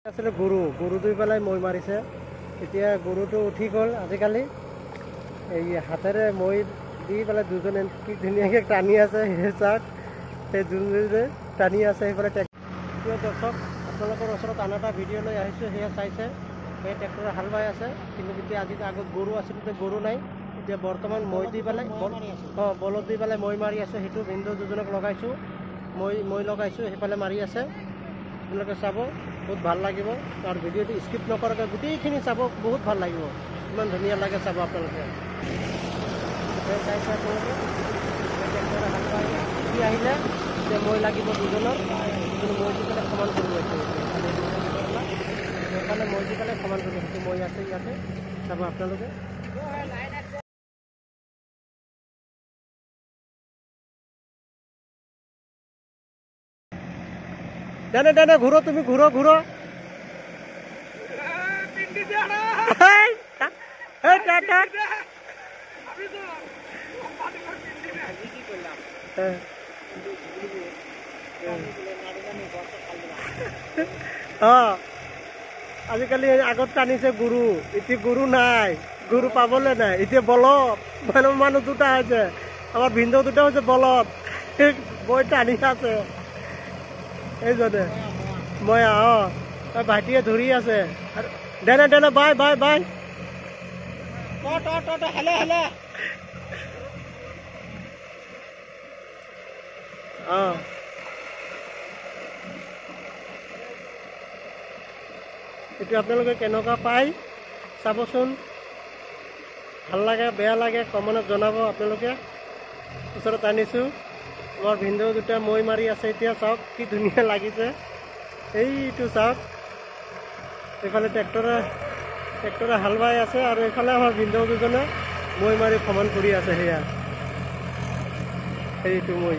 আসলে গৰু দুই পেলাই মই মাৰিছে। এতিয়া গৰুটো উঠি গ'ল। আজিকালি এই হাতেৰে মই দি পেলাই দুজনে কি ধুনীয়াকৈ টানি আছে। সেই চাওক সেই যোনজনে টানি আছে সেইফালে প্ৰিয় দৰ্শক, আপোনালোকৰ ওচৰত আন এটা ভিডিঅ' লৈ আহিছোঁ। সেয়া চাইছে সেই ট্ৰেক্টৰে হাল বাই আছে। কিন্তু এতিয়া আজি আগত গৰু আছিল, গৰু নাই। এতিয়া বৰ্তমান মই দি পেলাই বলদ দি পেলাই মই মাৰি আছে। সেইটো ভিনদেউ দুজনক লগাইছোঁ, মই লগাইছোঁ, সেইফালে মাৰি আছে। আপোনালোকে চাব, বহুত ভাল লাগিব। আৰু ভিডিঅ'টো স্কিপ নকৰাকৈ গোটেইখিনি চাব, বহুত ভাল লাগিব। ইমান ধুনীয়া লাগে চাব আপোনালোকে। চাইছে আপোনালোকে ট্ৰেক্টৰে হাল বাই উঠি আহিলে। এতিয়া মই লাগিব দুজনৰ, কিন্তু মই দি পেলাই সমান কৰি আছে। সেইফালে মই দি পেলাই সমান কৰি সেইটো মই আছে ইয়াতে চাব আপোনালোকে। দেনে ঘূৰো, তুমি ঘূৰো। আজিকালি আগত টানিছে গৰু, এতিয়া গৰু নাই, গৰু পাবলৈ নাই। এতিয়া বলদ মানুহ দুটা হৈছে, আমাৰ ভিনদেউ দুটা হৈছে বলদ। বৈ টানি আছে এইজনে মই ভাইটিয়ে ধৰি আছে। দেনে বাই হেলে এইটো আপোনালোকে কেনেকুৱা পায় চাবচোন। ভাল লাগে বেয়া লাগে কমেণ্টত জনাব আপোনালোকে। ওচৰত আনিছোঁ, আমাৰ ভিনদেউ দুটা মই মাৰি আছে। এতিয়া চাওক কি ধুনীয়া লাগিছে। এইটো চাওক, এইফালে ট্ৰেক্টৰে হাল বাই আছে, আৰু এইফালে আমাৰ ভিনদেউ দুজনে মই মাৰি সমান কৰি আছে। সেয়া সেইটো মই